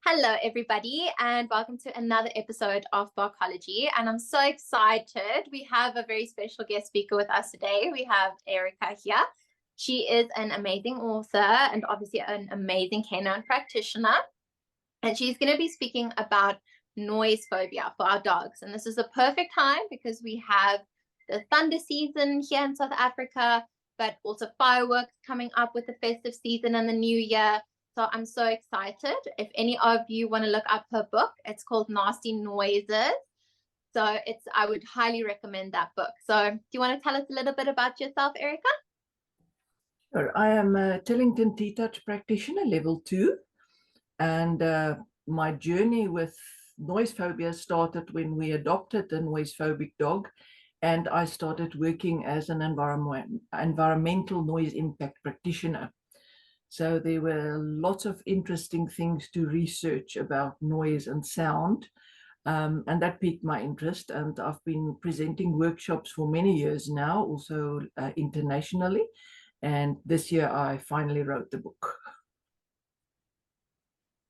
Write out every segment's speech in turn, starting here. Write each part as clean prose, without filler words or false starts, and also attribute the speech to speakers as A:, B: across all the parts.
A: Hello, everybody, and welcome to another episode of Barkology. And I'm so excited. We have a very special guest speaker with us today. We have Erica here. She is an amazing author and obviously an amazing canine practitioner. And she's going to be speaking about noise phobia for our dogs. And this is the perfect time because we have the thunder season here in South Africa, but also fireworks coming up with the festive season and the new year. So I'm so excited. If any of you want to look up her book, it's called Nasty Noises. So I would highly recommend that book. So do you want to tell us a little bit about yourself, Erica?
B: Sure. I am a Tellington T-Touch practitioner, level 2. And my journey with noise phobia started when we adopted a noise phobic dog. And I started working as an environmental noise impact practitioner. So there were lots of interesting things to research about noise and sound. And that piqued my interest. And I've been presenting workshops for many years now, also internationally. And this year I finally wrote the book.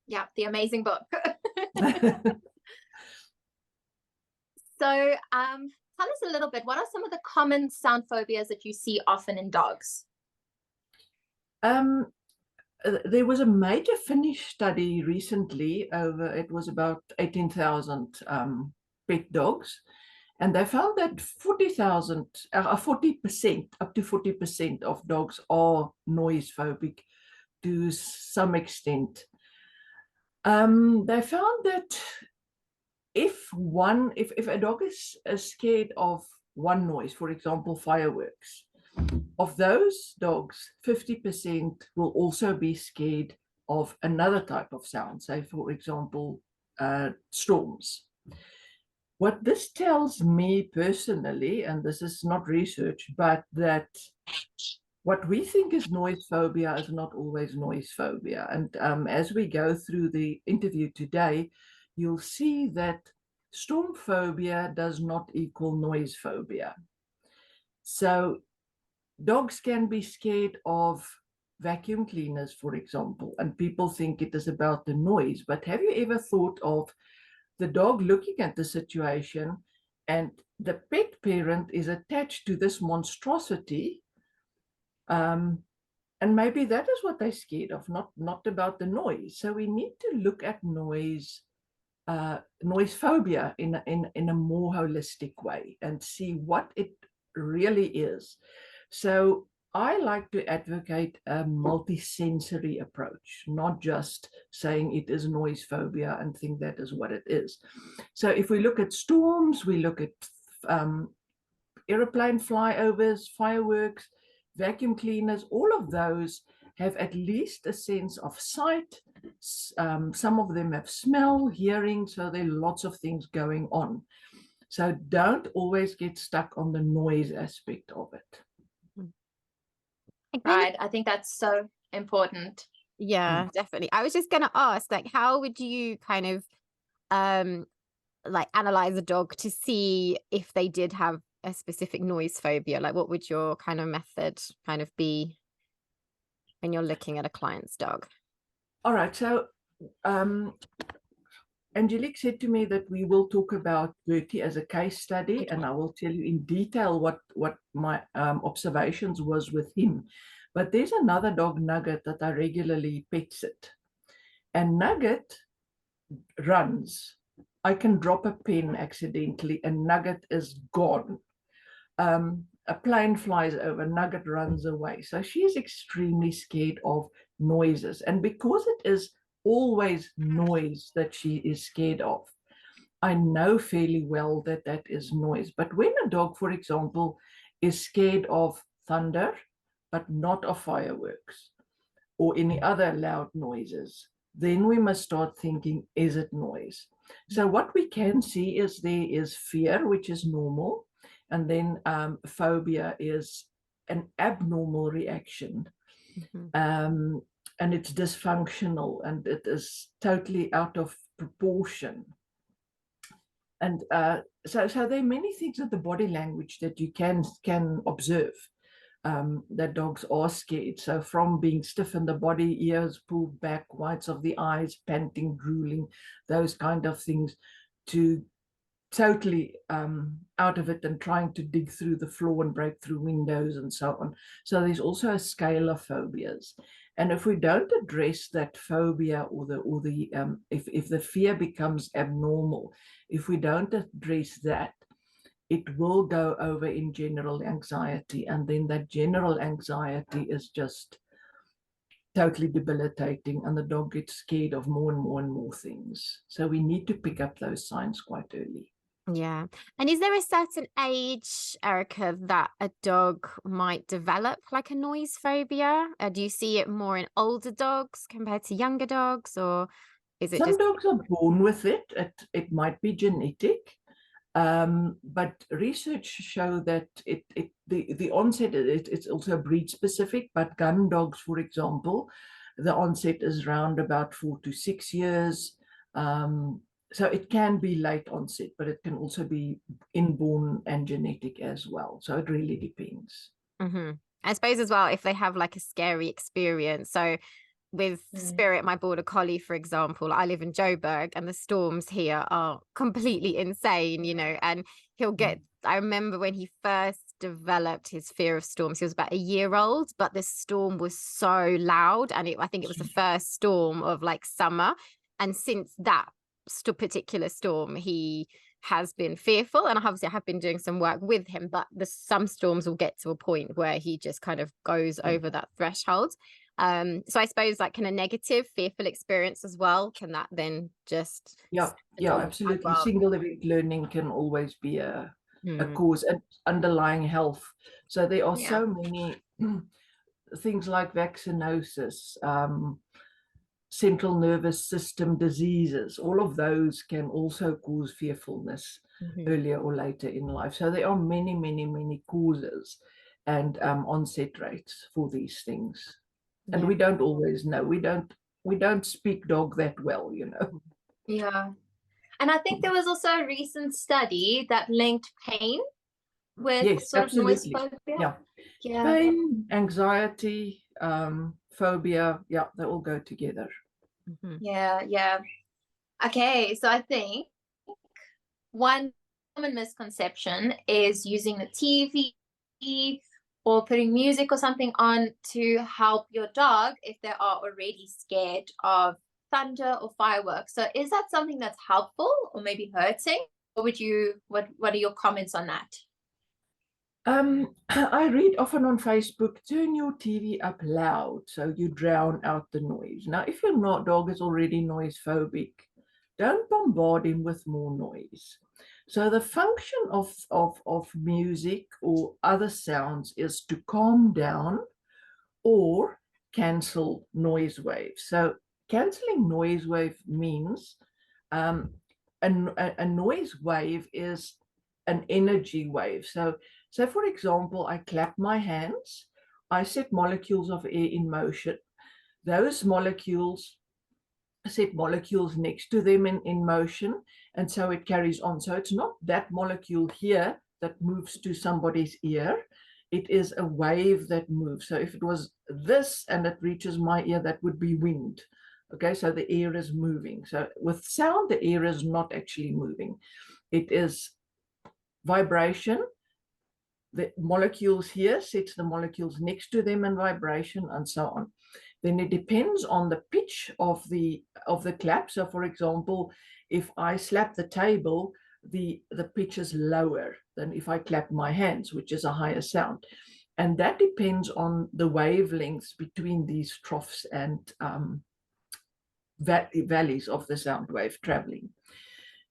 A: Yeah, the amazing book. So tell us a little bit, what are some of the common sound phobias that you see often in dogs?
B: There was a major Finnish study recently it was about 18,000 pet dogs. And they found that 40%, up to 40% of dogs are noise phobic to some extent. They found that if a dog is scared of one noise, for example, fireworks, of those dogs, 50% will also be scared of another type of sound, say, for example, storms. What this tells me personally, and this is not research, but that what we think is noise phobia is not always noise phobia. And as we go through the interview today, you'll see that storm phobia does not equal noise phobia. So dogs can be scared of vacuum cleaners, for example, and people think it is about the noise. But have you ever thought of the dog looking at the situation and the pet parent is attached to this monstrosity? And maybe that is what they're scared of, not about the noise. So we need to look at noise phobia in a more holistic way and see what it really is. So I like to advocate a multisensory approach, not just saying it is noise phobia and think that is what it is. So if we look at storms, we look at airplane flyovers, fireworks, vacuum cleaners, all of those have at least a sense of sight. Some of them have smell, hearing, so there are lots of things going on. So don't always get stuck on the noise aspect of it.
A: Right. I think that's so important.
C: Yeah, definitely. I was just going to ask, like, how would you kind of like analyze a dog to see if they did have a specific noise phobia? Like, what would your kind of method kind of be when you're looking at a client's dog?
B: All right. So Angelique said to me that we will talk about Bertie as a case study, and I will tell you in detail what my observations was with him. But there's another dog, Nugget, that I regularly pet sit. And Nugget runs. I can drop a pen accidentally and Nugget is gone. A plane flies over, Nugget runs away. So she is extremely scared of noises. And because it is always noise that she is scared of, I know fairly well that that is noise. But when a dog, for example, is scared of thunder, but not of fireworks or any other loud noises, then we must start thinking, is it noise? So what we can see is there is fear, which is normal. And then phobia is an abnormal reaction. Mm-hmm. And it's dysfunctional and it is totally out of proportion. And so there are many things in the body language that you can observe. that dogs are scared. So from being stiff in the body, ears pulled back, whites of the eyes, panting, drooling, those kind of things, to totally out of it and trying to dig through the floor and break through windows and so on. So there's also a scale of phobias. And if we don't address that phobia or the if the fear becomes abnormal, if we don't address that, it will go over in general anxiety, and then that general anxiety is just totally debilitating, and the dog gets scared of more and more and more things. So we need to pick up those signs quite early.
C: Yeah. And is there a certain age, Erica, that a dog might develop like a noise phobia? Do you see it more in older dogs compared to younger dogs, or is it
B: Some
C: just...
B: dogs are born with it. It might be genetic. But research show that the onset, it's also breed specific, but gun dogs, for example, the onset is around about 4 to 6 years. So it can be late onset, but it can also be inborn and genetic as well. So it really depends.
C: Mm-hmm. I suppose as well, if they have like a scary experience. So with Spirit, my border collie, for example, I live in Joburg and the storms here are completely insane, you know, and he'll get, I remember when he first developed his fear of storms, he was about a year old, but the storm was so loud, and I think it was the first storm of like summer. And since that particular storm, he has been fearful, and obviously I have been doing some work with him, but some storms will get to a point where he just kind of goes over that threshold. So I suppose like, can a negative fearful experience as well, can that then just...
B: Yeah, absolutely. Single event learning can always be a cause, and underlying health. So there are so many things like vaccinosis, central nervous system diseases. All of those can also cause fearfulness earlier or later in life. So there are many, many, many causes and onset rates for these things. And we don't always know. We don't speak dog that well, you know.
A: Yeah. And I think there was also a recent study that linked pain with sort of noise phobia.
B: Yeah. Pain, anxiety, phobia, they all go together.
A: Yeah. Okay, so I think one common misconception is using the TV or putting music or something on to help your dog if they are already scared of thunder or fireworks. So is that something that's helpful or maybe hurting? Or what are your comments on that?
B: I read often on Facebook, turn your TV up loud so you drown out the noise. Now, if your dog is already noise phobic, don't bombard him with more noise. So the function of music or other sounds is to calm down or cancel noise waves. So canceling noise wave means a noise wave is an energy wave. So for example, I clap my hands, I set molecules of air in motion. Those molecules set molecules next to them in motion, and so it carries on. So it's not that molecule here that moves to somebody's ear. It is a wave that moves. So if it was this and it reaches my ear, that would be wind. Okay, so the air is moving. So with sound, the air is not actually moving. It is vibration. The molecules here sets the molecules next to them in vibration, and so on. Then it depends on the pitch of the clap. So for example, if I slap the table, the pitch is lower than if I clap my hands, which is a higher sound. And that depends on the wavelengths between these troughs and valleys of the sound wave traveling.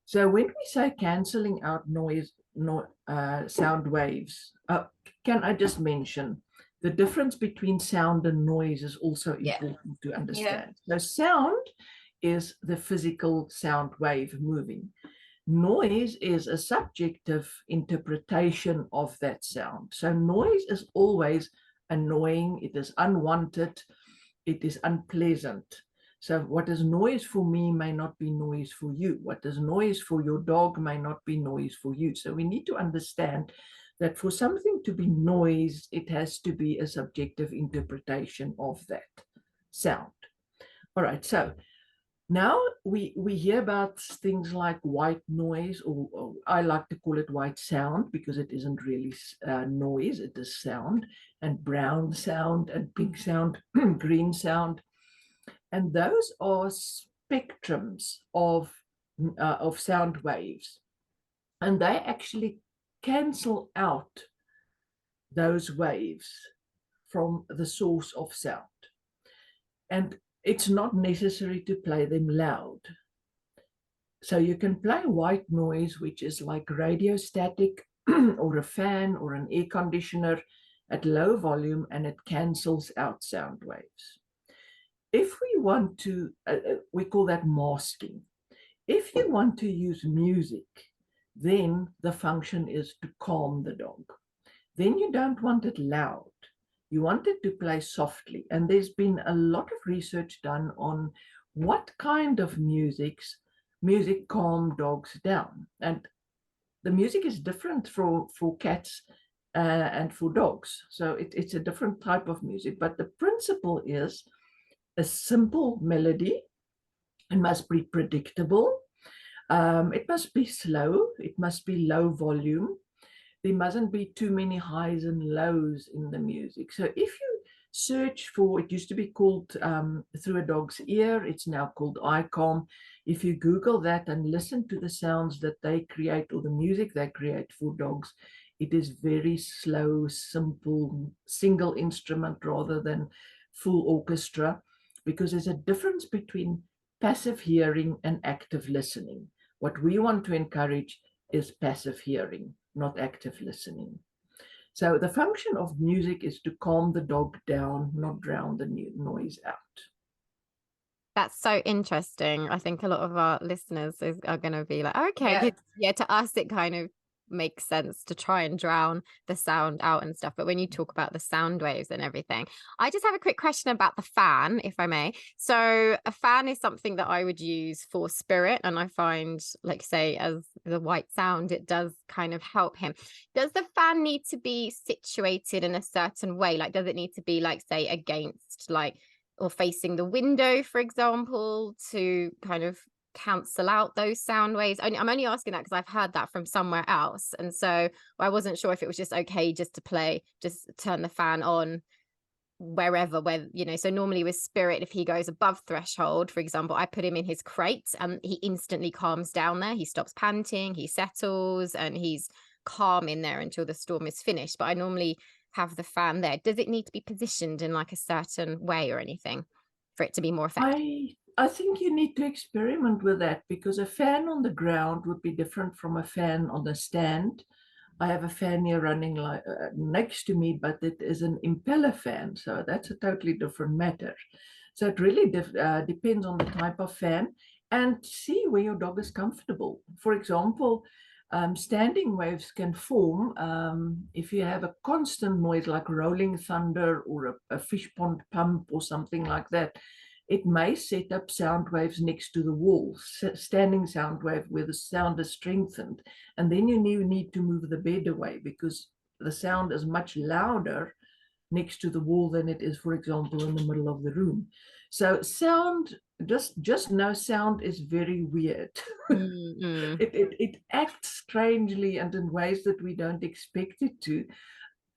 B: So when we say cancelling out sound waves, can I just mention the difference between sound and noise is also important to understand. So sound is the physical sound wave moving. Noise is a subjective interpretation of that sound. So noise is always annoying, it is unwanted, it is unpleasant. So what is noise for me may not be noise for you. What is noise for your dog may not be noise for you. So we need to understand that for something to be noise, it has to be a subjective interpretation of that sound. All right, so now we hear about things like white noise, or I like to call it white sound because it isn't really noise, it is sound, and brown sound and pink sound, green sound. And those are spectrums of sound waves. And they actually cancel out those waves from the source of sound. And it's not necessary to play them loud. So you can play white noise, which is like radio static or a fan or an air conditioner at low volume, and it cancels out sound waves. If we want to, we call that masking. If you want to use music, then the function is to calm the dog. Then you don't want it loud. You want it to play softly. And there's been a lot of research done on what kind of music calm dogs down. And the music is different for cats and for dogs. So it's a different type of music. But the principle is a simple melody. It must be predictable. It must be slow. It must be low volume. There mustn't be too many highs and lows in the music. So if you search for, it used to be called Through a Dog's Ear, it's now called iCalm. If you Google that and listen to the sounds that they create or the music they create for dogs, it is very slow, simple, single instrument rather than full orchestra, because there's a difference between passive hearing and active listening. What we want to encourage is passive hearing, not active listening. So the function of music is to calm the dog down, not drown the noise out.
C: That's so interesting. I think a lot of our listeners are going to be like, okay, yeah, to us it kind of makes sense to try and drown the sound out and stuff. But when you talk about the sound waves and everything, I just have a quick question about the fan, if I may. So a fan is something that I would use for Spirit, and I find, like, say, as the white sound, it does kind of help him. Does the fan need to be situated in a certain way? Like, does it need to be, like, say, against, like, or facing the window, for example, to kind of cancel out those sound waves? I'm only asking that because I've heard that from somewhere else, and so I wasn't sure if it was just okay just to play, just turn the fan on wherever, where, you know. So normally with Spirit, if he goes above threshold, for example, I put him in his crate and he instantly calms down there. He stops panting, he settles, and he's calm in there until the storm is finished. But I normally have the fan there. Does it need to be positioned in like a certain way or anything for it to be more effective?
B: I think you need to experiment with that, because a fan on the ground would be different from a fan on the stand. I have a fan here running like next to me, but it is an impeller fan, so that's a totally different matter. So it really depends on the type of fan, and see where your dog is comfortable. For example, standing waves can form if you have a constant noise like rolling thunder or a fish pond pump or something like that. It may set up sound waves next to the wall, standing sound wave where the sound is strengthened. And then you need to move the bed away because the sound is much louder next to the wall than it is, for example, in the middle of the room. So sound, just know sound is very weird.
C: Mm-hmm.
B: It acts strangely and in ways that we don't expect it to.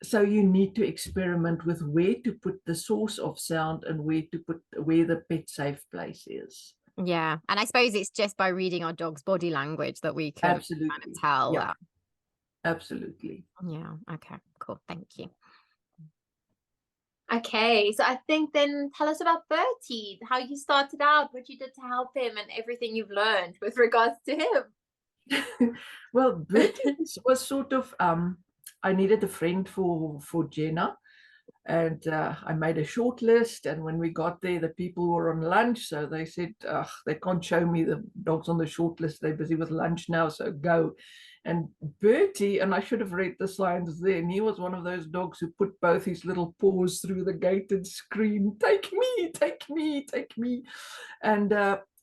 B: So you need to experiment with where to put the source of sound and where the pet safe place is.
C: Yeah, and I suppose it's just by reading our dog's body language that we can
B: Absolutely
C: kind of tell that.
B: Absolutely.
C: Yeah. Okay, cool. Thank you.
A: Okay, so I think then tell us about Bertie, how you started out, what you did to help him, and everything you've learned with regards to him.
B: Well, Bertie was sort of I needed a friend for Jenna, and I made a short list, and when we got there, the people were on lunch, so they said they can't show me the dogs on the short list, they're busy with lunch now, so go. And Bertie, and I should have read the signs then, he was one of those dogs who put both his little paws through the gate and screamed, take me, take me, take me. And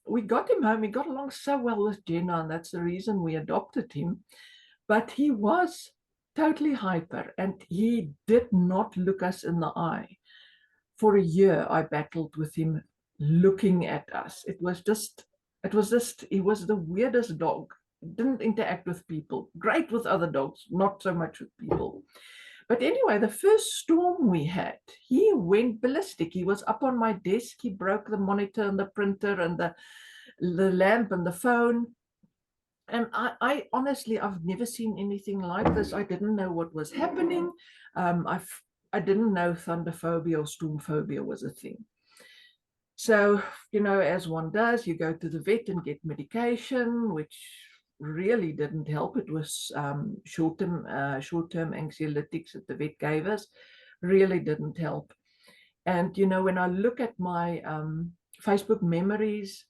B: we got him home. He got along so well with Jenna, and that's the reason we adopted him. But he was totally hyper, and he did not look us in the eye. For a year, I battled with him looking at us. He was the weirdest dog. Didn't interact with people, great with other dogs, not so much with people. But anyway, the first storm we had, he went ballistic. He was up on my desk. He broke the monitor and the printer and the lamp and the phone. And I honestly, I've never seen anything like this. I didn't know what was happening. I didn't know thunder phobia or storm phobia was a thing. So, as one does, you go to the vet and get medication, which really didn't help. It was short-term anxiolytics that the vet gave us, really didn't help. And, when I look at my Facebook memories,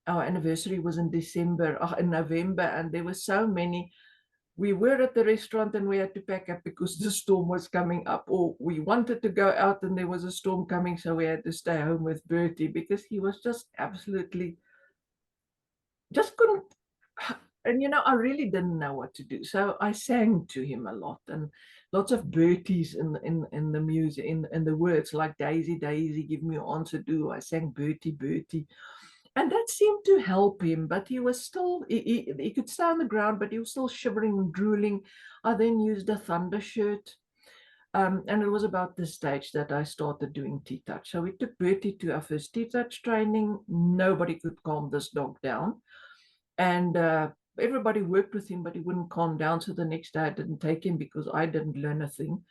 B: our anniversary was in November, and there were so many. We were at the restaurant and we had to pack up because the storm was coming up, or we wanted to go out and there was a storm coming, so we had to stay home with Bertie because he was just absolutely, just couldn't. And I really didn't know what to do, so I sang to him a lot, and lots of Berties in the music, in the words, like Daisy, Daisy, give me your answer, do. I sang Bertie, Bertie. And that seemed to help him, but he was still, he could stay on the ground, but he was still shivering and drooling. I then used a thunder shirt. And it was about this stage that I started doing T-touch. So we took Bertie to our first T-touch training. Nobody could calm this dog down. And everybody worked with him, but he wouldn't calm down. So the next day I didn't take him because I didn't learn a thing.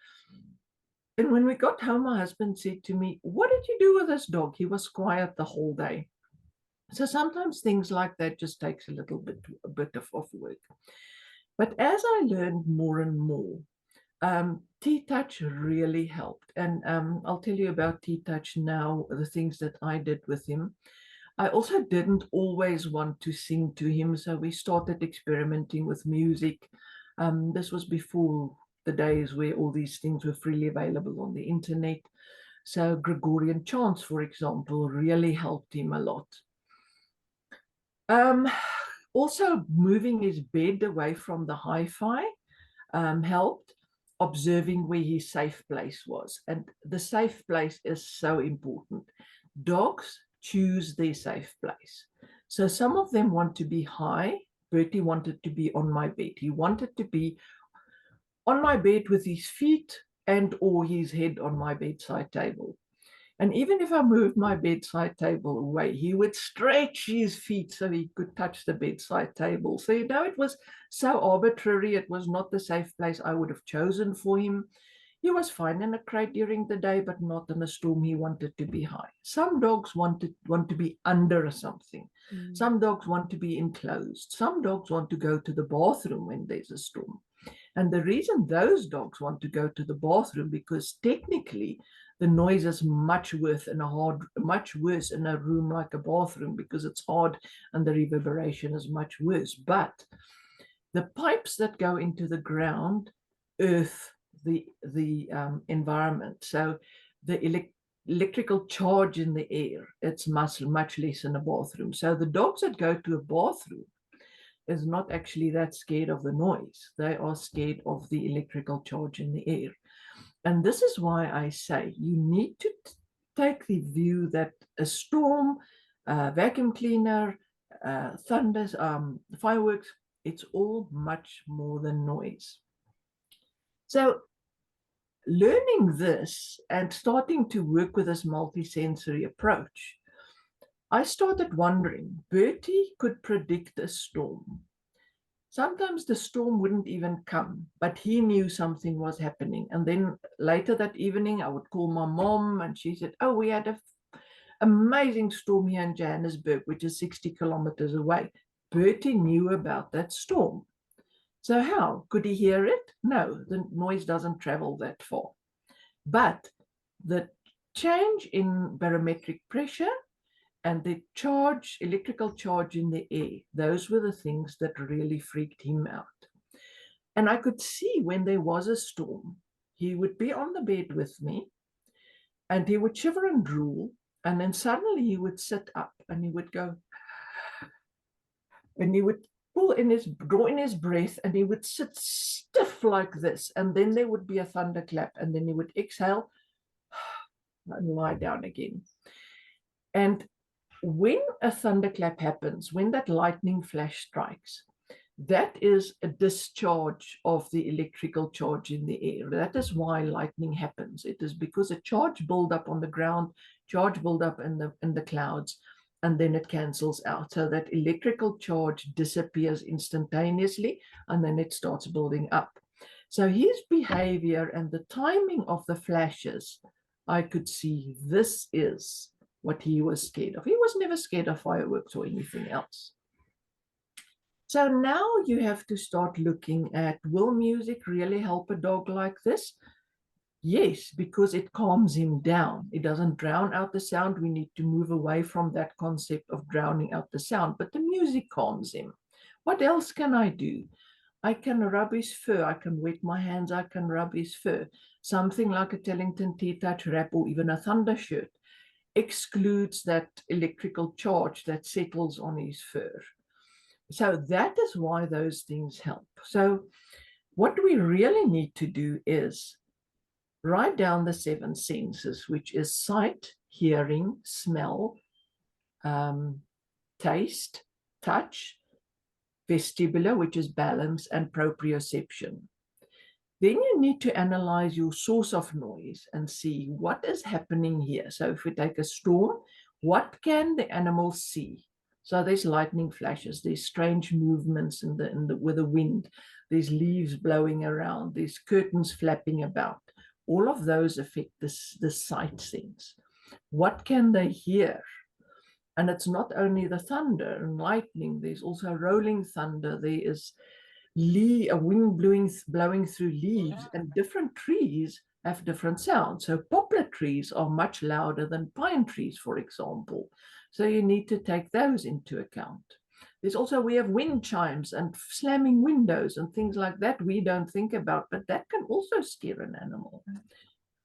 B: And when we got home, my husband said to me, "What did you do with this dog? He was quiet the whole day." So sometimes things like that just takes a bit of work. But as I learned more and more, T-touch really helped. And I'll tell you about T-touch now, the things that I did with him. I also didn't always want to sing to him, so we started experimenting with music. This was before the days where all these things were freely available on the internet. So Gregorian chants, for example, really helped him a lot. Also, moving his bed away from the hi-fi helped. Observing where his safe place was. And the safe place is so important. Dogs choose their safe place. So some of them want to be high. Bertie wanted to be on my bed. He wanted to be on my bed with his feet and or his head on my bedside table. And even if I moved my bedside table away, he would stretch his feet so he could touch the bedside table. So, it was so arbitrary. It was not the safe place I would have chosen for him. He was fine in a crate during the day, but not in a storm. He wanted to be high. Some dogs want to be under something. Some dogs want to be enclosed. Some dogs want to go to the bathroom when there's a storm. And the reason those dogs want to go to the bathroom, because technically the noise is much worse in a room like a bathroom, because it's hard and the reverberation is much worse. But the pipes that go into the ground earth the environment. So the electrical charge in the air, it's much less in a bathroom. So the dogs that go to a bathroom is not actually that scared of the noise. They are scared of the electrical charge in the air. And this is why I say you need to take the view that a storm, vacuum cleaner, thunders, fireworks, it's all much more than noise. So learning this and starting to work with this multisensory approach, I started wondering, Bertie could predict a storm. Sometimes the storm wouldn't even come, but he knew something was happening. And then later that evening, I would call my mom and she said, "Oh, we had an amazing storm here in Johannesburg, which is 60 kilometers away." Bertie knew about that storm. So how? Could he hear it? No, the noise doesn't travel that far. But the change in barometric pressure and the electrical charge in the air, those were the things that really freaked him out. And I could see when there was a storm, he would be on the bed with me and he would shiver and drool. And then suddenly he would sit up and he would go, and he would draw in his breath, and he would sit stiff like this, and then there would be a thunderclap, and then he would exhale and lie down again. And when a thunderclap happens, when that lightning flash strikes, that is a discharge of the electrical charge in the air. That is why lightning happens. It is because a charge build up on the ground, charge build up in the clouds, and then it cancels out. So that electrical charge disappears instantaneously, and then it starts building up. So his behavior and the timing of the flashes, I could see this is what he was scared of. He was never scared of fireworks or anything else. So now you have to start looking at, will music really help a dog like this? Yes, because it calms him down. It doesn't drown out the sound. We need to move away from that concept of drowning out the sound, but the music calms him. What else can I do? I can rub his fur. I can wet my hands. I can rub his fur. Something like a Tellington T-Touch wrap or even a Thunder shirt excludes that electrical charge that settles on his fur. So that is why those things help. So what we really need to do is write down the 7 senses, which is sight, hearing, smell, taste, touch, vestibular, which is balance, and proprioception. Then you need to analyze your source of noise and see what is happening here. So if we take a storm, what can the animal see? So there's lightning flashes, there's strange movements with the wind, there's leaves blowing around, there's curtains flapping about. All of those affect the sight sense. What can they hear? And it's not only the thunder and lightning, there's also rolling thunder, there is a wind blowing through leaves, and different trees have different sounds. So poplar trees are much louder than pine trees, for example. So you need to take those into account. There's also, we have wind chimes and slamming windows and things like that we don't think about, but that can also scare an animal.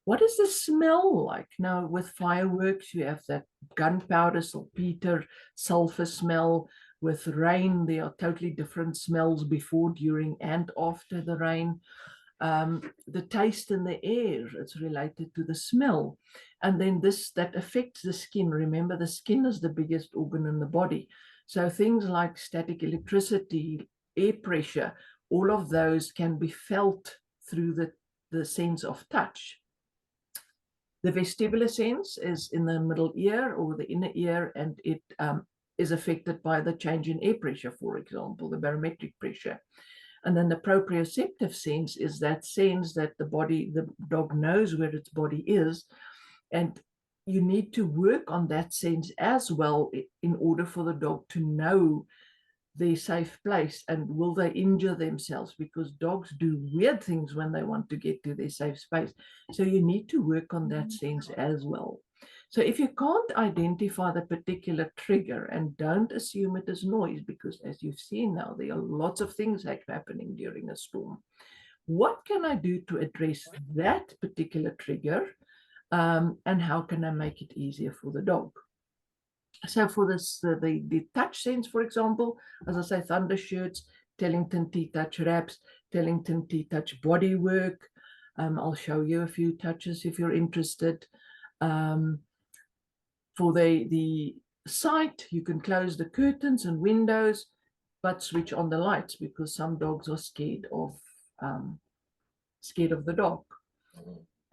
B: What is the smell like? Now, with fireworks, you have that gunpowder, saltpeter, sulfur smell. With rain, there are totally different smells before, during, and after the rain. The taste in the air, it's related to the smell. And then that affects the skin. Remember, the skin is the biggest organ in the body. So things like static electricity, air pressure, all of those can be felt through the sense of touch. The vestibular sense is in the middle ear or the inner ear, and it is affected by the change in air pressure, for example, the barometric pressure. And then the proprioceptive sense is that sense that the dog knows where its body is, and you need to work on that sense as well in order for the dog to know their safe place, and will they injure themselves, because dogs do weird things when they want to get to their safe space. So you need to work on that sense as well. So if you can't identify the particular trigger, and don't assume it is noise, because as you've seen now, there are lots of things happening during a storm. What can I do to address that particular trigger, and how can I make it easier for the dog? So for this, the touch sense, for example, as I say, thunder shirts, Tellington T-Touch wraps, Tellington T-Touch body work. I'll show you a few touches if you're interested. For the sight, you can close the curtains and windows, but switch on the lights, because some dogs are scared of the dark.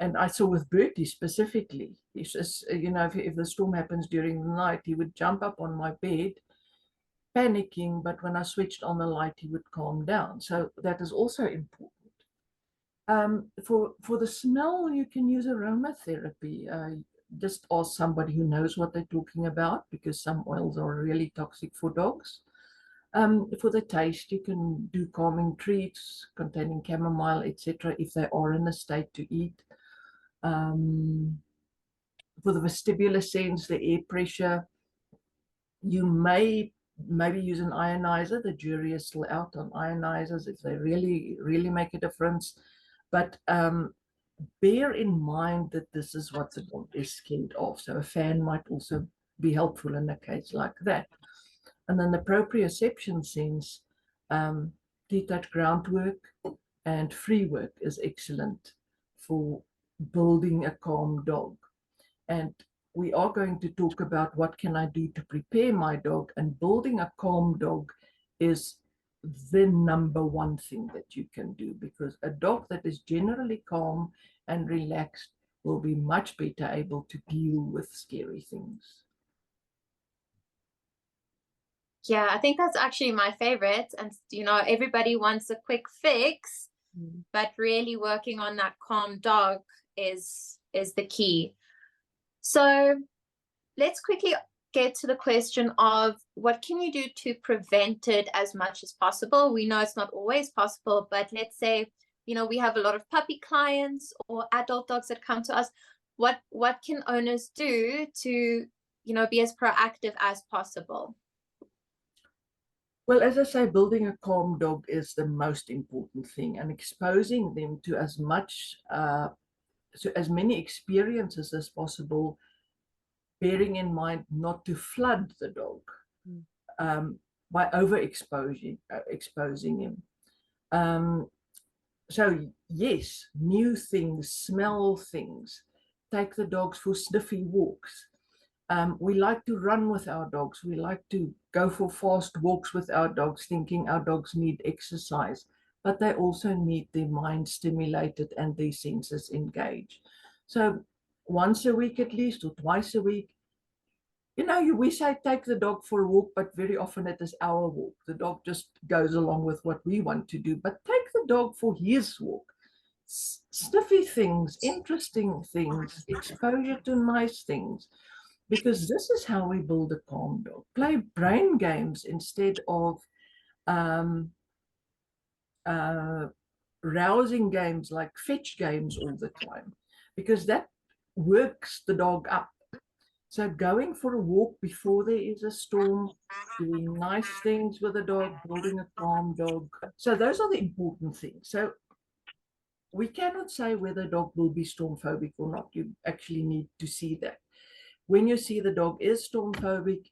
B: And I saw with Bertie specifically, it's just, if the storm happens during the night, he would jump up on my bed, panicking, but when I switched on the light, he would calm down. So that is also important. For the smell, you can use aromatherapy. Just ask somebody who knows what they're talking about, because some oils are really toxic for dogs. For the taste, you can do calming treats containing chamomile, etc., if they are in a state to eat. For the vestibular sense, the air pressure, you may maybe use an ionizer. The jury is still out on ionizers if they really make a difference. But bear in mind that this is what the dog is scared of. So a fan might also be helpful in a case like that. And then the proprioception sense, Detached groundwork and free work is excellent for building a calm dog. And we are going to talk about what can I do to prepare my dog, and building a calm dog is the number one thing that you can do, because a dog that is generally calm and relaxed will be much better able to deal with scary things.
A: Yeah, I think that's actually my favorite. And, everybody wants a quick fix, but really working on that calm dog is the key. So let's quickly get to the question of what can you do to prevent it as much as possible? We know it's not always possible, but let's say, we have a lot of puppy clients or adult dogs that come to us. What can owners do to, be as proactive as possible?
B: Well, as I say, building a calm dog is the most important thing, and exposing them to as many experiences as possible, bearing in mind not to flood the dog by exposing him. So yes, new things, smell things, take the dogs for sniffy walks. We like to run with our dogs. We like to go for fast walks with our dogs, thinking our dogs need exercise, but they also need their mind stimulated and their senses engaged. So once a week at least, or twice a week, we say take the dog for a walk, but very often it is our walk. The dog just goes along with what we want to do, but take the dog for his walk. Sniffy things, interesting things, exposure to nice things. Because this is how we build a calm dog. Play brain games instead of rousing games like fetch games all the time, because that works the dog up. So going for a walk before there is a storm, doing nice things with the dog, building a calm dog. So those are the important things. So we cannot say whether a dog will be storm phobic or not. You actually need to see that. When you see the dog is storm phobic,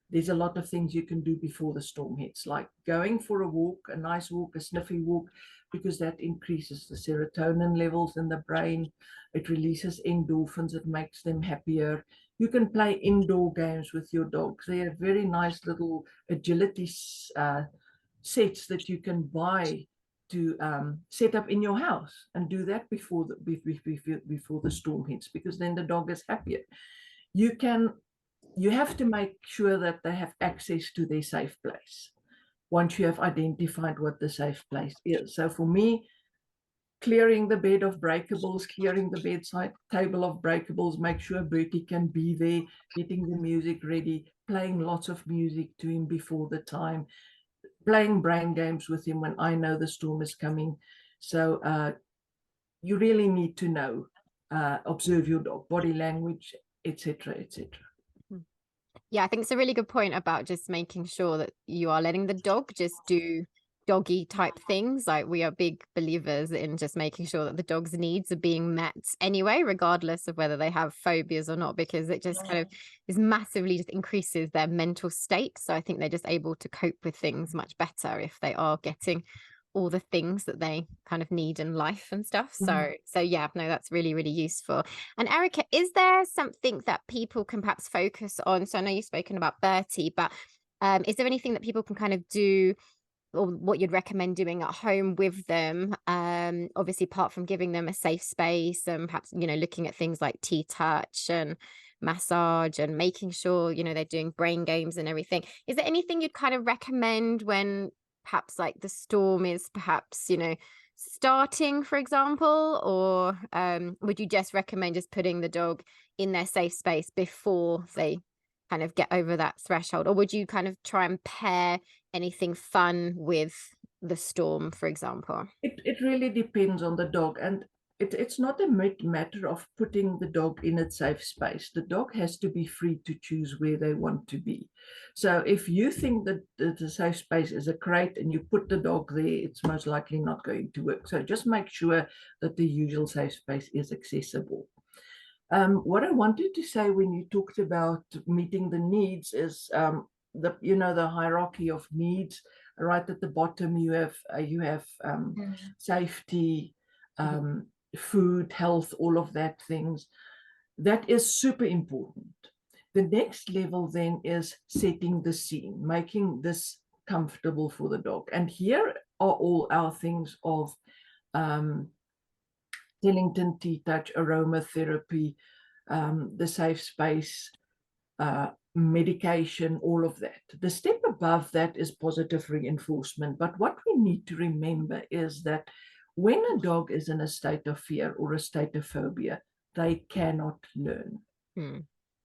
B: there's a lot of things you can do before the storm hits, like going for a walk, a nice walk, a sniffy walk, because that increases the serotonin levels in the brain. It releases endorphins. It makes them happier. You can play indoor games with your dogs. They are very nice little agility sets that you can buy to set up in your house, and do that before the storm hits, because then the dog is happier. You have to make sure that they have access to their safe place once you have identified what the safe place is. So for me, clearing the bed of breakables, clearing the bedside table of breakables, make sure Bertie can be there, getting the music ready, playing lots of music to him before the time, playing brain games with him when I know the storm is coming. So you really need to know, observe your dog, body language, etc., etc.
C: Yeah, I think it's a really good point about just making sure that you are letting the dog just do doggy type things. Like, we are big believers in just making sure that the dog's needs are being met anyway, regardless of whether they have phobias or not, because it just kind of is massively just increases their mental state. So I think they're just able to cope with things much better if they are getting all the things that they kind of need in life and stuff. So yeah, no, that's really, really useful. And Erica, is there something that people can perhaps focus on? So I know you've spoken about Bertie, but is there anything that people can kind of do, or what you'd recommend doing at home with them? Obviously, apart from giving them a safe space, and perhaps, looking at things like touch and massage, and making sure, they're doing brain games and everything. Is there anything you'd kind of recommend when perhaps like the storm is perhaps, starting, for example, or would you just recommend just putting the dog in their safe space before they kind of get over that threshold? Or would you kind of try and pair anything fun with the storm, for example?
B: It really depends on the dog, and it's not a matter of putting the dog in its safe space. The dog has to be free to choose where they want to be. So if you think that the safe space is a crate and you put the dog there, it's most likely not going to work. So just make sure that the usual safe space is accessible. What I wanted to say when you talked about meeting the needs is the hierarchy of needs. right at the bottom, you have safety, food, health, all of that things. That is super important. The next level then is setting the scene, making this comfortable for the dog. And here are all our things of Tellington T-Touch, aromatherapy, the safe space, medication, all of that. The step above that is positive reinforcement. But what we need to remember is that when a dog is in a state of fear or a state of phobia, they cannot learn.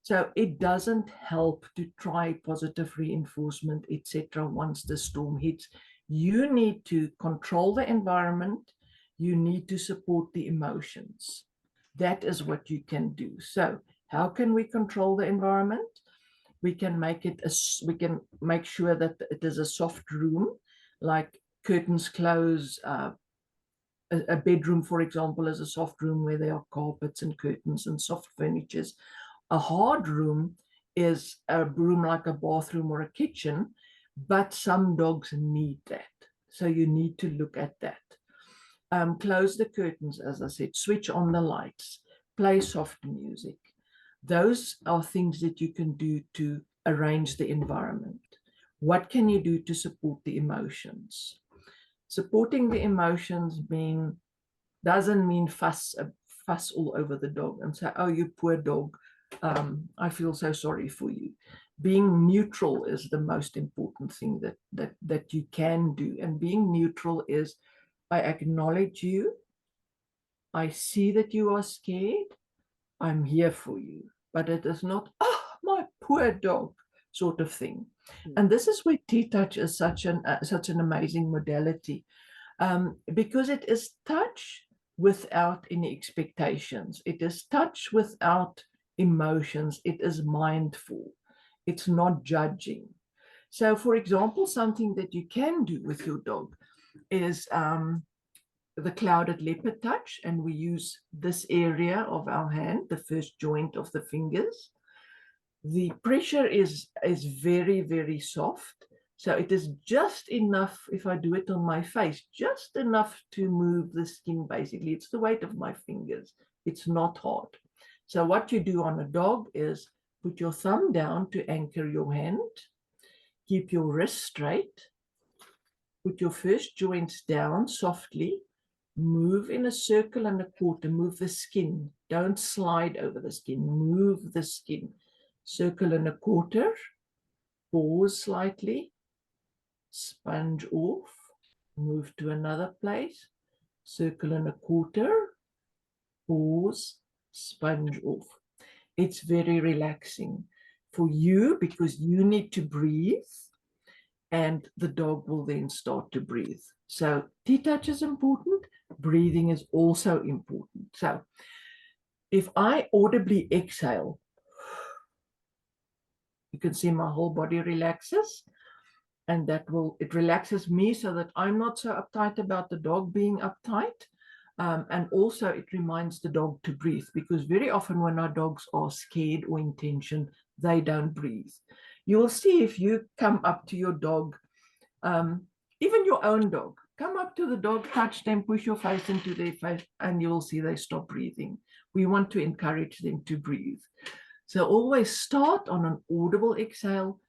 B: So it doesn't help to try positive reinforcement, etc. once the storm hits. You need to control the environment. You need to support the emotions. That is what you can do. So how can we control the environment? We can make it we can make sure that it is a soft room, like curtains close. A bedroom, for example, is a soft room where there are carpets and curtains and soft furnitures. A hard room is a room like a bathroom or a kitchen, but some dogs need that. So you need to look at that. Close the curtains, as I said, switch on the lights, play soft music. Those are things that you can do to arrange the environment. What can you do to support the emotions? Supporting the emotions doesn't mean fuss all over the dog and say, oh, you poor dog, I feel so sorry for you. Being neutral is the most important thing that you can do. And being neutral is, I acknowledge you. I see that you are scared. I'm here for you. But it is not, oh, my poor dog sort of thing. And this is where T-Touch is such an amazing modality, because it is touch without any expectations. It is touch without emotions. It is mindful. It's not judging. So, for example, something that you can do with your dog is the clouded leopard touch, and we use this area of our hand, the first joint of the fingers. The pressure is very, very soft. So it is just enough, if I do it on my face, just enough to move the skin, basically. It's the weight of my fingers. It's not hard. So what you do on a dog is put your thumb down to anchor your hand, keep your wrist straight, put your first joints down softly, move in a circle and a quarter, move the skin. Don't slide over the skin, move the skin. Circle and a quarter, pause slightly, sponge off, move to another place, circle and a quarter, pause, sponge off. It's very relaxing for you because you need to breathe and the dog will then start to breathe. So T-Touch is important, breathing is also important. So if I audibly exhale, you can see my whole body relaxes, and it relaxes me so that I'm not so uptight about the dog being uptight. And also it reminds the dog to breathe, because very often when our dogs are scared or in tension, they don't breathe. You will see if you come up to your dog, even your own dog, come up to the dog, touch them, push your face into their face, and you will see they stop breathing. We want to encourage them to breathe. So always start on an audible exhale.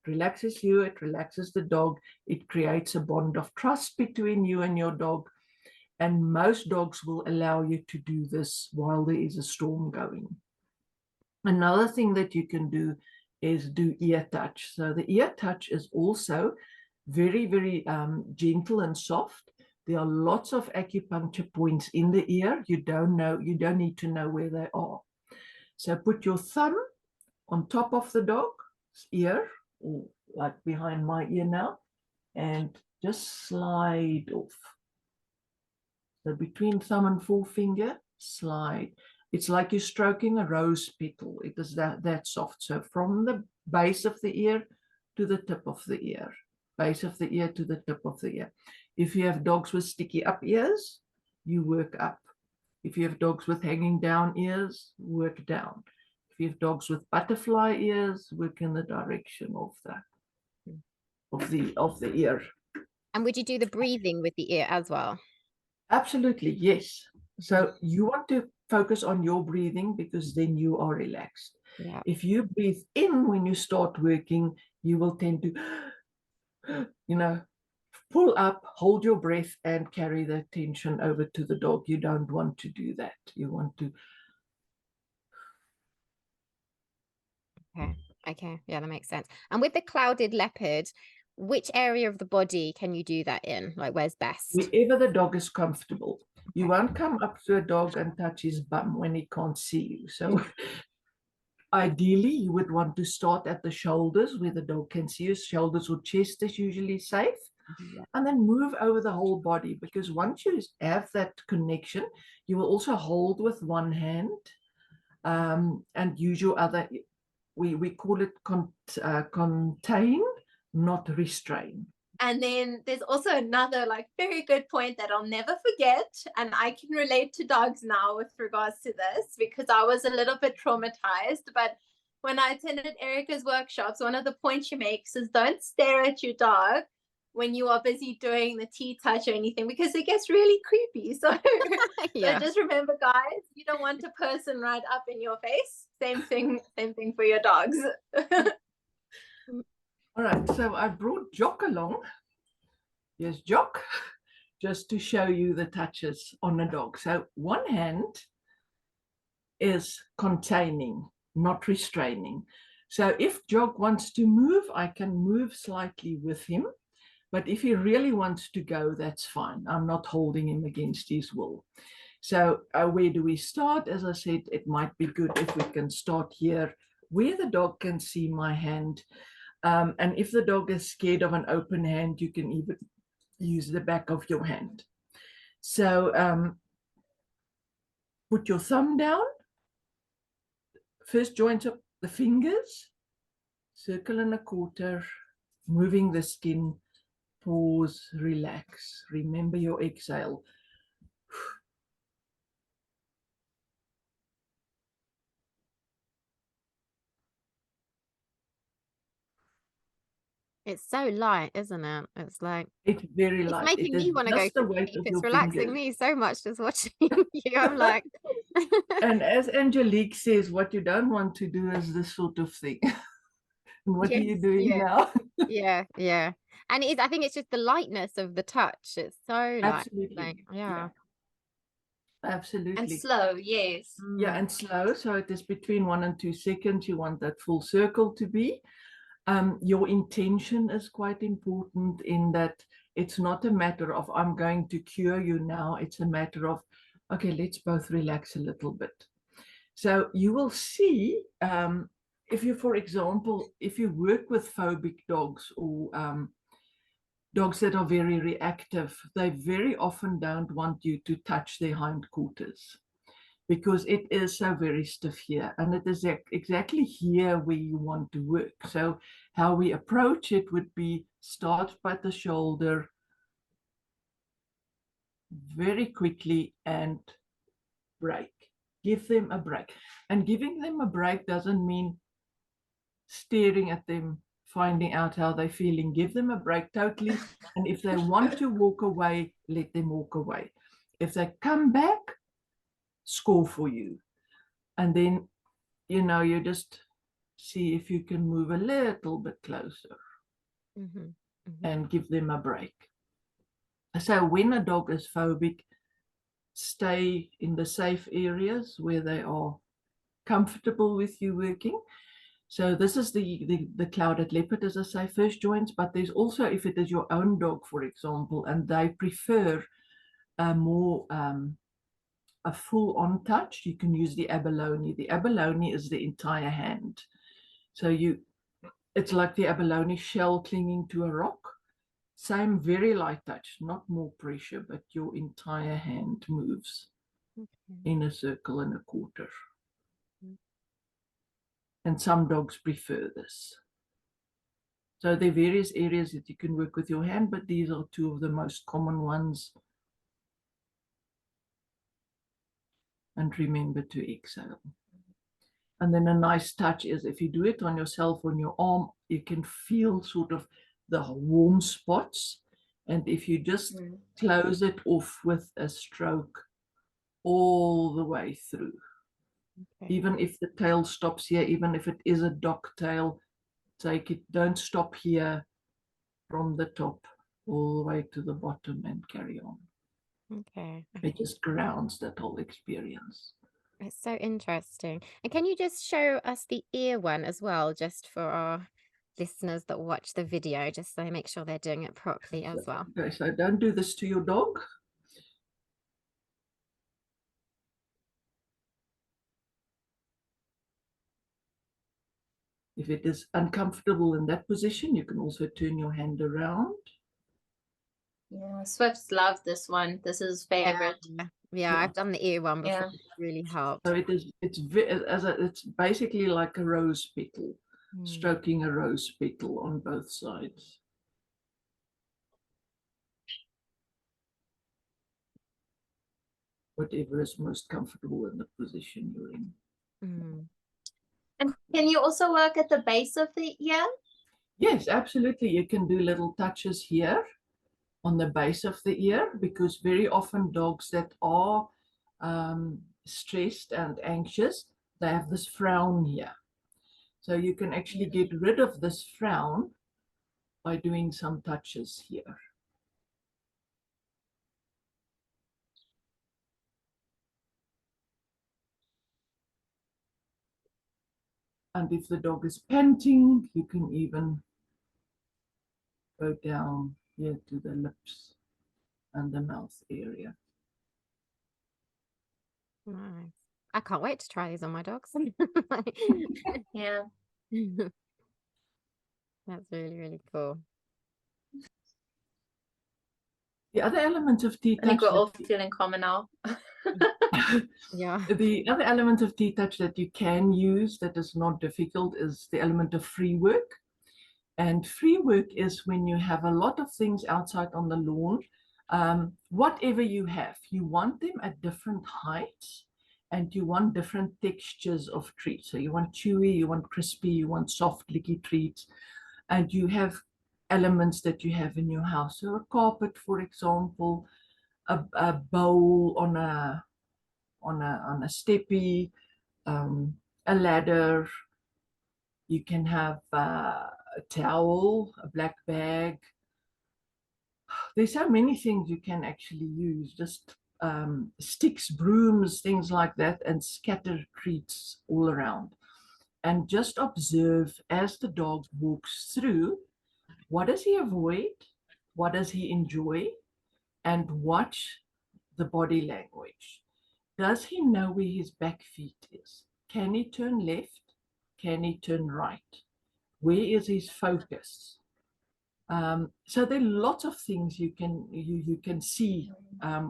B: Relaxes you, it relaxes the dog, it creates a bond of trust between you and your dog, and most dogs will allow you to do this while there is a storm going. Another thing that you can do is do ear touch. So the ear touch is also very, very gentle and soft. There are lots of acupuncture points in the ear. You don't need to know where they are. So put your thumb on top of the dog's ear, or like behind my ear now, and just slide off. So between thumb and forefinger, slide. It's like you're stroking a rose petal. It is that soft. So from the base of the ear to the tip of the ear, base of the ear to the tip of the ear. If you have dogs with sticky up ears, you work up. If you have dogs with hanging down ears, work down. If you have dogs with butterfly ears, work in the direction of that, of the ear.
C: And would you do the breathing with the ear as well?
B: Absolutely, yes. So you want to focus on your breathing because then you are relaxed.
C: Yeah.
B: If you breathe in when you start working, you will tend to, pull up, hold your breath, and carry the tension over to the dog. You don't want to do that. You want to.
C: Okay. Yeah, that makes sense. And with the clouded leopard, which area of the body can you do that in? Like, where's best?
B: Wherever the dog is comfortable. You won't come up to a dog and touch his bum when he can't see you. So ideally, you would want to start at the shoulders where the dog can see you. Shoulders or chest is usually safe.
C: Yeah.
B: And then move over the whole body, because once you have that connection, you will also hold with one hand and use your other. We call it contain, not restrain.
A: And then there's also another like very good point that I'll never forget. And I can relate to dogs now with regards to this because I was a little bit traumatized. But when I attended Erica's workshops, one of the points she makes is don't stare at your dog when you are busy doing the T-touch or anything because it gets really creepy. So,
C: Yeah.
A: so just remember, guys, you don't want a person right up in your face. Same thing for your dogs.
B: All right, so I brought Jock along. Here's Jock, just to show you the touches on a dog. So one hand is containing, not restraining. So if Jock wants to move, I can move slightly with him. But if he really wants to go, that's fine. I'm not holding him against his will. So where do we start? As I said, it might be good if we can start here where the dog can see my hand. And if the dog is scared of an open hand, you can even use the back of your hand. So put your thumb down. First joint of the fingers, circle and a quarter, moving the skin. Pause, relax. Remember your exhale.
C: It's so light, isn't it? It's like
B: It's very
C: it's
B: light.
C: making me want to go
B: just the
C: to
B: weight
C: sleep.
B: of
C: It's
B: your
C: relaxing
B: fingers.
C: me so much just watching you. I'm like
B: And as Angelique says, what you don't want to do is this sort of thing. And what are you doing now?
C: Yeah. And it is, I think it's just the lightness of the touch. It's so light.
B: Absolutely.
C: Like, yeah.
B: Absolutely.
A: And slow, yes.
B: Yeah, and slow. So it is between 1 and 2 seconds. You want that full circle to be. Your intention is quite important in that it's not a matter of I'm going to cure you now. It's a matter of, okay, let's both relax a little bit. So you will see if you, for example, if you work with phobic dogs or dogs that are very reactive, they very often don't want you to touch their hindquarters because it is so very stiff here, and it is exactly here where you want to work. So how we approach it would be start by the shoulder very quickly and break. Give them a break. And giving them a break doesn't mean staring at them, finding out how they're feeling. Give them a break totally. And if they want to walk away, let them walk away. If they come back, score for you. And then, you just see if you can move a little bit closer and give them a break. So when a dog is phobic, stay in the safe areas where they are comfortable with you working. So this is the clouded leopard, as I say, first joints, but there's also, if it is your own dog, for example, and they prefer a more a full-on touch, you can use the abalone. The abalone is the entire hand. So it's like the abalone shell clinging to a rock. Same very light touch, not more pressure, but your entire hand moves in a circle and a quarter. And some dogs prefer this. So there are various areas that you can work with your hand, but these are two of the most common ones. and remember to exhale. And then a nice touch is if you do it on yourself, on your arm, you can feel sort of the warm spots. And if you just close it off with a stroke all the way through, even if the tail stops here, even if it is a dock tail, take it, don't stop here, from the top all the way to the bottom and carry on.
C: Okay.
B: It just grounds that whole experience.
C: It's so interesting. And can you just show us the ear one as well, just for our listeners that watch the video, just so they make sure they're doing it properly as well?
B: Okay, so don't do this to your dog. If it is uncomfortable in that position, you can also turn your hand around.
A: Yeah, Swifts love this one. This is favorite.
C: Yeah, I've done the ear one before. It's really helped.
B: So it's basically like a rose petal, stroking a rose petal on both sides. Whatever is most comfortable in the position you're in.
A: And can you also work at the base of the ear?
B: Yes, absolutely. You can do little touches here on the base of the ear, because very often dogs that are stressed and anxious, they have this frown here. So you can actually get rid of this frown by doing some touches here. And if the dog is panting, you can even go down here to the lips and the mouth area.
C: Nice. I can't wait to try these on my dogs.
A: Yeah.
C: That's really, really cool.
B: The other element of T-touch,
A: I think we're all feeling calmer now.
C: Yeah.
B: The other element of T-touch that you can use that is not difficult is the element of free work. And free work is when you have a lot of things outside on the lawn. Whatever you have, you want them at different heights, and you want different textures of treats. So you want chewy, you want crispy, you want soft, licky treats, and you have elements that you have in your house. So a carpet, for example, a bowl on a steppy, a ladder. You can have a towel, a black bag. There's so many things you can actually use, just sticks, brooms, things like that, and scatter treats all around. And just observe as the dog walks through, what does he avoid? What does he enjoy? And watch the body language. Does he know where his back feet is? Can he turn left? Can he turn right? Where is his focus? So there are lots of things you can see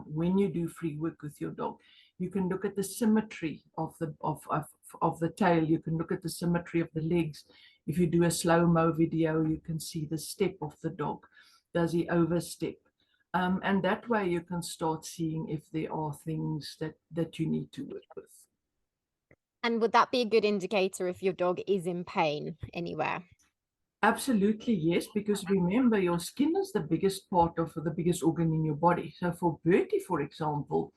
B: when you do free work with your dog. You can look at the symmetry of the tail. You can look at the symmetry of the legs. If you do a slow-mo video, you can see the step of the dog. Does he overstep? And that way you can start seeing if there are things that you need to work with.
C: And would that be a good indicator if your dog is in pain anywhere?
B: Absolutely, yes, because remember, your skin is the biggest part of the biggest organ in your body. So for Bertie, for example,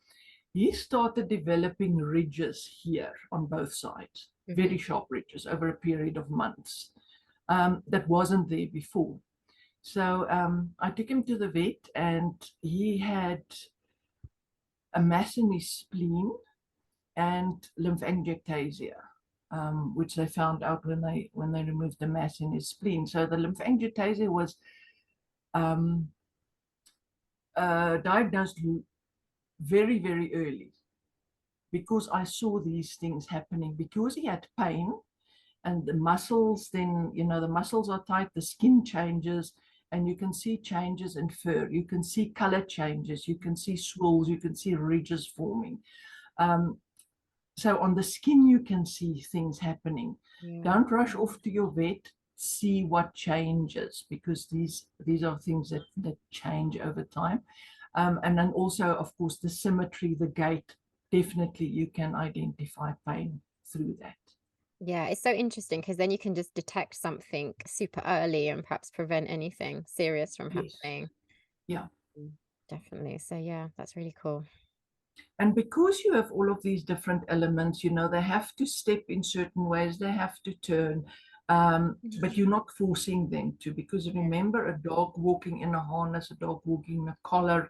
B: he started developing ridges here on both sides, very sharp ridges over a period of months. That wasn't there before. So I took him to the vet, and he had a mass in his spleen and lymphangiectasia, which they found out when they removed the mass in his spleen. So the lymphangiectasia was diagnosed very, very early, because I saw these things happening, because he had pain, and the muscles, then, the muscles are tight, the skin changes, and you can see changes in fur, you can see color changes, you can see swells, you can see ridges forming. So on the skin, you can see things happening. Yeah. Don't rush off to your vet. See what changes, because these are things that change over time. And then also, of course, the symmetry, the gait, definitely you can identify pain through that.
C: Yeah, it's so interesting because then you can just detect something super early and perhaps prevent anything serious from
B: Yes.
C: happening.
B: Yeah.
C: Definitely. So yeah, that's really cool.
B: And because you have all of these different elements, they have to step in certain ways, they have to turn, but you're not forcing them to, because remember, a dog walking in a harness, a dog walking in a collar,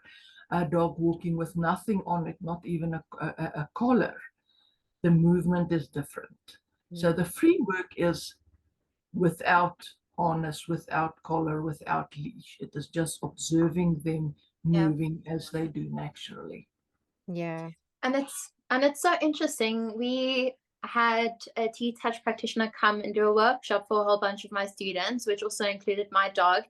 B: a dog walking with nothing on it, not even a collar, the movement is different. So the free work is without harness, without collar, without leash. It is just observing them moving as they do naturally.
C: Yeah.
A: And it's so interesting. We had a T-Touch practitioner come and do a workshop for a whole bunch of my students, which also included my dog.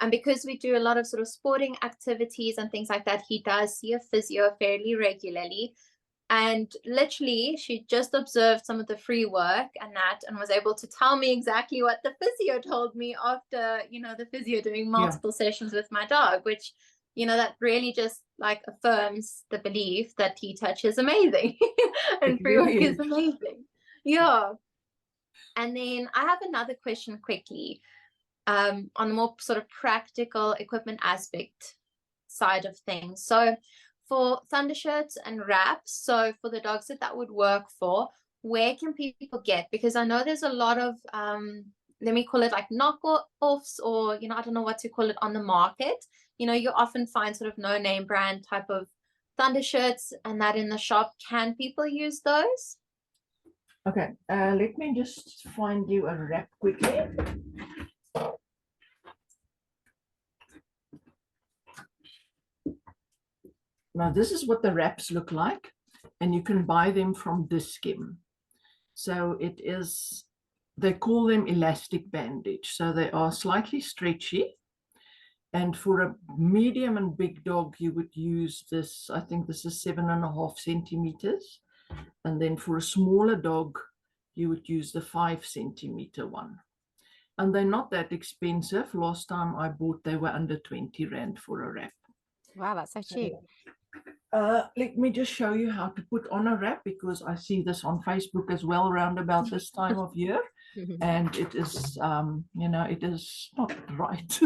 A: And because we do a lot of sort of sporting activities and things like that, he does see a physio fairly regularly. And literally, she just observed some of the free work and was able to tell me exactly what the physio told me after, the physio doing multiple sessions with my dog, which, that really just like affirms the belief that T-Touch is amazing and free work is amazing. Yeah. And then I have another question quickly, on the more sort of practical equipment aspect side of things. So for thundershirts and wraps, so for the dogs that would work for, where can people get? Because I know there's a lot of let me call it like knockoffs, or I don't know what to call it, on the market. You often find sort of no-name brand type of thundershirts and that in the shop. Can people use those?
B: Okay, let me just find you a wrap quickly. Now, this is what the wraps look like, and you can buy them from Diskim. So they call them elastic bandage. So they are slightly stretchy. And for a medium and big dog, you would use this, I think this is 7.5 centimeters. And then for a smaller dog, you would use the 5 centimeter one. And they're not that expensive. Last time I bought, they were under 20 Rand for a wrap.
C: Wow, that's so cheap.
B: Let me just show you how to put on a wrap, because I see this on Facebook as well around about this time of year. And it is, it is not right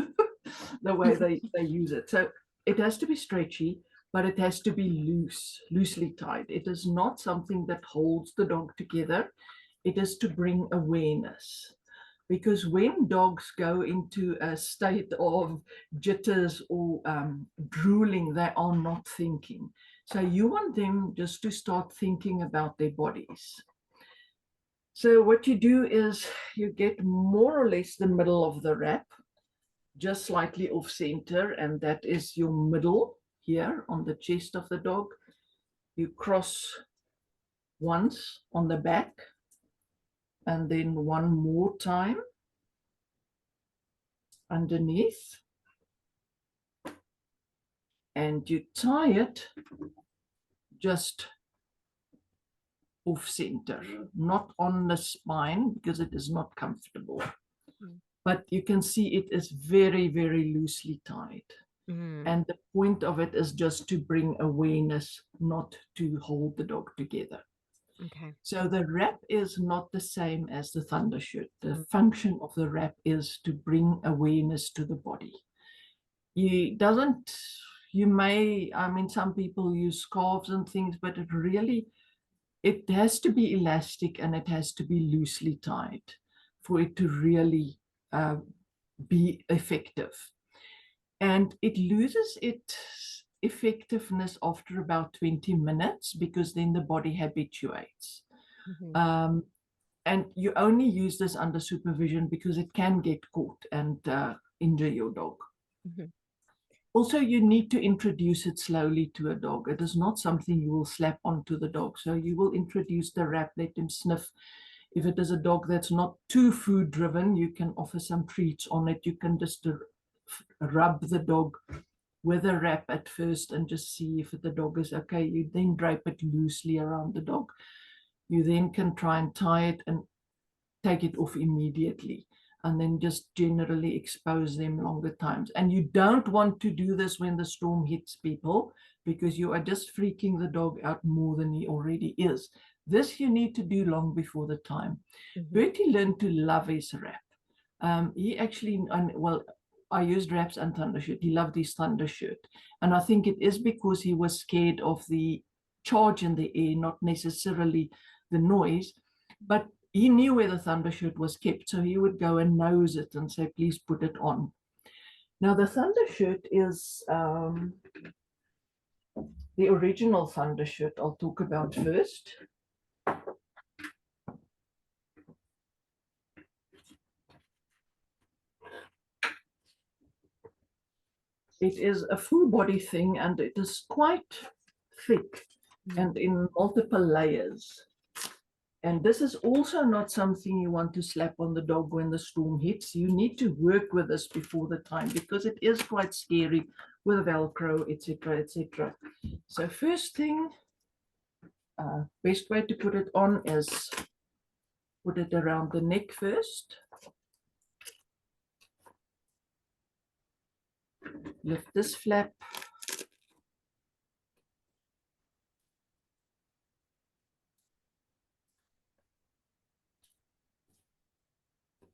B: the way they use it. So it has to be stretchy, but it has to be loosely tied. It is not something that holds the dog together. It is to bring awareness. Because when dogs go into a state of jitters or drooling, they are not thinking. So you want them just to start thinking about their bodies. So what you do is you get more or less the middle of the wrap, just slightly off center, and that is your middle here on the chest of the dog. You cross once on the back, and then one more time underneath, and you tie it just off center, not on the spine, because it is not comfortable. But you can see it is very, very loosely tied. And the point of it is just to bring awareness, not to hold the dog together.
C: Okay.
B: So the wrap is not the same as the thundershirt. The function of the wrap is to bring awareness to the body. Some people use scarves and things, but it has to be elastic and it has to be loosely tied for it to really be effective. And it loses its effectiveness after about 20 minutes, because then the body habituates. And you only use this under supervision, because it can get caught and injure your dog. Also, you need to introduce it slowly to a dog. It is not something you will slap onto the dog. So you will introduce the wrap, let him sniff. If it is a dog that's not too food driven, you can offer some treats on it. You can just rub the dog with a wrap at first and just see if the dog is okay. You then drape it loosely around the dog. You then can try and tie it and take it off immediately. and then just generally expose them longer times. And you don't want to do this when the storm hits people, because you are just freaking the dog out more than he already is. This you need to do long before the time. Bertie learned to love his wrap. He actually, well, I used wraps and thunder shirt. He loved his thunder shirt. And I think it is because he was scared of the charge in the air, not necessarily the noise. But he knew where the thunder shirt was kept, so he would go and nose it and say, please put it on. Now, the thunder shirt is the original thunder shirt I'll talk about first. It is a full body thing, and it is quite thick and in multiple layers. And this is also not something you want to slap on the dog when the storm hits. You need to work with this before the time, because it is quite scary with Velcro, etc., etc. So first thing, best way to put it on is put it around the neck first. Lift this flap.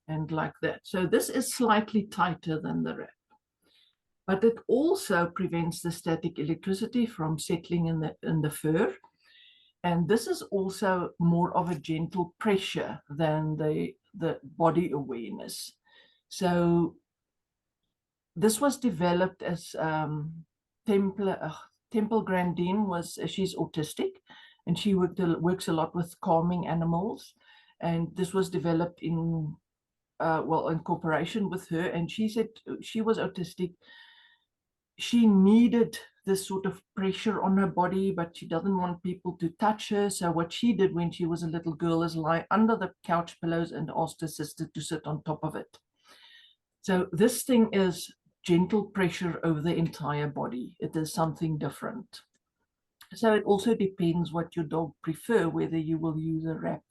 B: And like that. So this is slightly tighter than the wrap. But it also prevents the static electricity from settling in the fur. And this is also more of a gentle pressure than the body awareness. So this was developed as Temple Grandin she's autistic, and she works a lot with calming animals. And this was developed in cooperation with her. And she said she was autistic. She needed this sort of pressure on her body, but she doesn't want people to touch her. So what she did when she was a little girl is lie under the couch pillows and asked her sister to sit on top of it. So this thing is gentle pressure over the entire body. It is something different. So it also depends what your dog prefer, whether you will use a wrap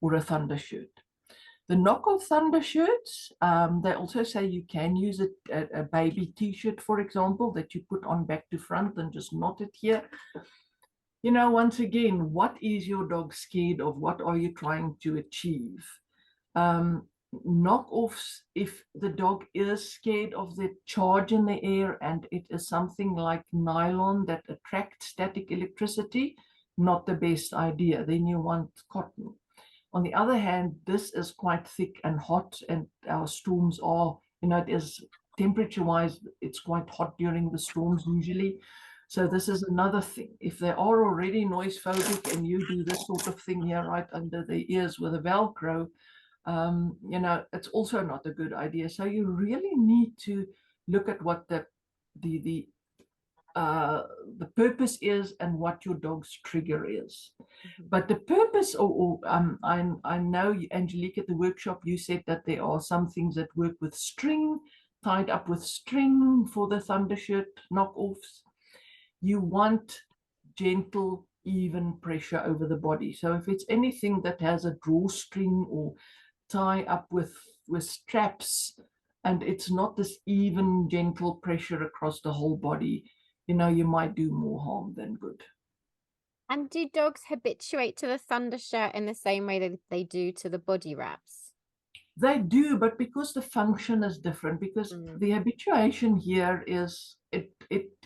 B: or a thunder shirt. The knockoff thunder shirts, they also say you can use a baby t-shirt, for example, that you put on back to front and just knot it here. You know, once again, what is your dog scared of? What are you trying to achieve? Knockoffs, if the dog is scared of the charge in the air and it is something like nylon that attracts static electricity, not the best idea. Then you want cotton. On the other hand, this is quite thick and hot, and our storms are, you know, it is temperature-wise, it's quite hot during the storms usually. So this is another thing. If they are already noise phobic and you do this sort of thing here right under the ears with a Velcro, you know, it's also not a good idea. So you really need to look at what the purpose is and what your dog's trigger is. But the purpose, I know, Angelique, at the workshop, you said that there are some things that work with string, tied up with string for the thunder shirt knockoffs. You want gentle, even pressure over the body. So if it's anything that has a drawstring or tie up with straps, and it's not this even, gentle pressure across the whole body, you know, you might do more harm than good.
C: And do dogs habituate to the thunder shirt in the same way that they do to the body wraps?
B: They do, but because the function is different, because the habituation here is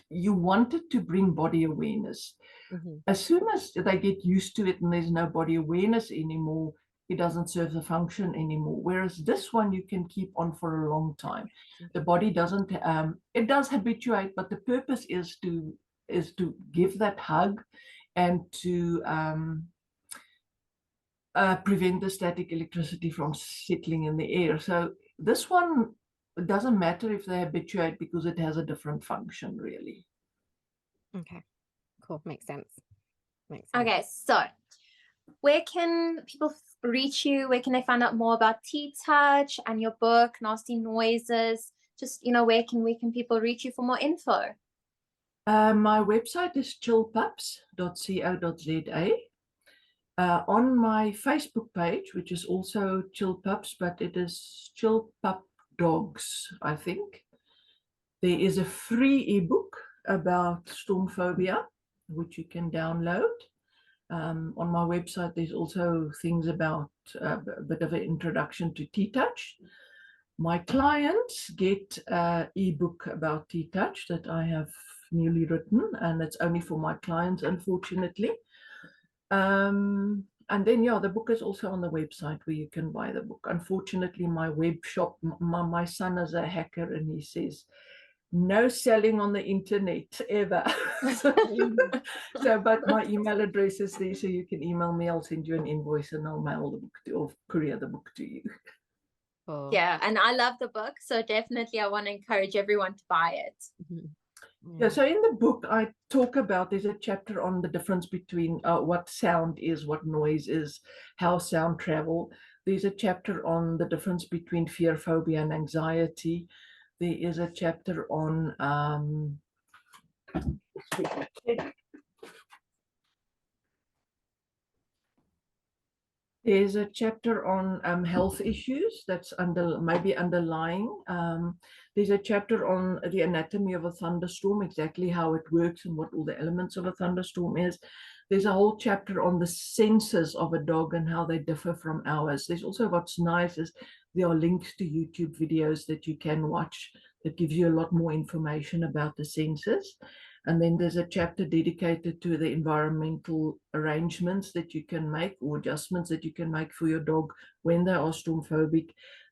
B: you want it to bring body awareness. As soon as they get used to it and there's no body awareness anymore, it doesn't serve the function anymore. Whereas this one you can keep on for a long time. The body doesn't, it does habituate, but the purpose is to give that hug and to prevent the static electricity from settling in the air. So this one, it doesn't matter if they habituate, because it has a different function, really.
C: Okay, cool. Makes sense.
A: Okay, so where can people reach you? Where can they find out more about T-Touch and your book, Nasty Noises? Just, you know, where can people reach you for more info?
B: My website is chillpups.co.za. On my Facebook page, which is also Chill Pups, but it is Chill Pup Dogs, I think. There is a free ebook about storm phobia, which you can download. On my website, there's also things about a bit of an introduction to T-Touch. My clients get an ebook about T-Touch that I have newly written, and it's only for my clients, unfortunately. And then, yeah, the book is also on the website where you can buy the book. Unfortunately, my web shop, my son is a hacker, and he says, no selling on the internet ever. But my email address is there, so you can email me. I'll send you an invoice and I'll mail the book to, or courier the book to you.
C: Oh.
A: Yeah, and I love the book, so definitely I want to encourage everyone to buy it.
B: Yeah, so in the book I talk about, there's a chapter on the difference between what sound is, what noise is, how sound travel. There's a chapter on the difference between fear, phobia, and anxiety. There is a chapter on there's a chapter on health issues that's maybe underlying. There's a chapter on the anatomy of a thunderstorm, exactly how it works and what all the elements of a thunderstorm is. There's a whole chapter on the senses of a dog and how they differ from ours. There's also, what's nice is there are links to YouTube videos that you can watch that gives you a lot more information about the senses. And then there's a chapter dedicated to the environmental arrangements that you can make or adjustments that you can make for your dog when they are storm phobic.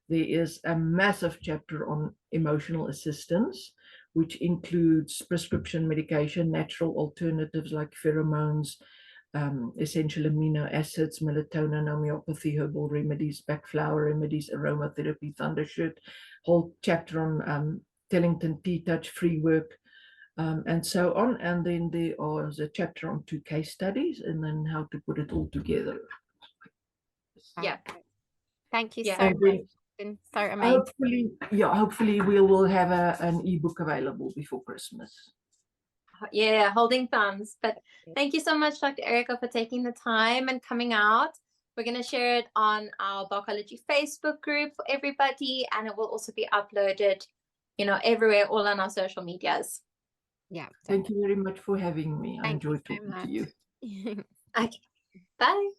B: There is a massive chapter on emotional assistance, which includes prescription medication, natural alternatives like pheromones, essential amino acids, melatonin, homeopathy, herbal remedies, back flower remedies, aromatherapy, thundershirt, whole chapter on Tellington T-Touch free work, and so on. And then there is a chapter on 2 case studies and then how to put it all together.
A: Yeah.
C: Thank you
A: Yeah.
C: so much. It's been so amazing.
B: Hopefully we will have an ebook available before Christmas.
A: Yeah, holding thumbs. But thank you so much, Dr. Erica, for taking the time and coming out. We're going to share it on our Barkology Facebook group for everybody, and it will also be uploaded, everywhere, all on our social medias.
C: Yeah.
B: Thank you very much for having me. I enjoyed talking to you.
C: You.
A: Okay. Bye.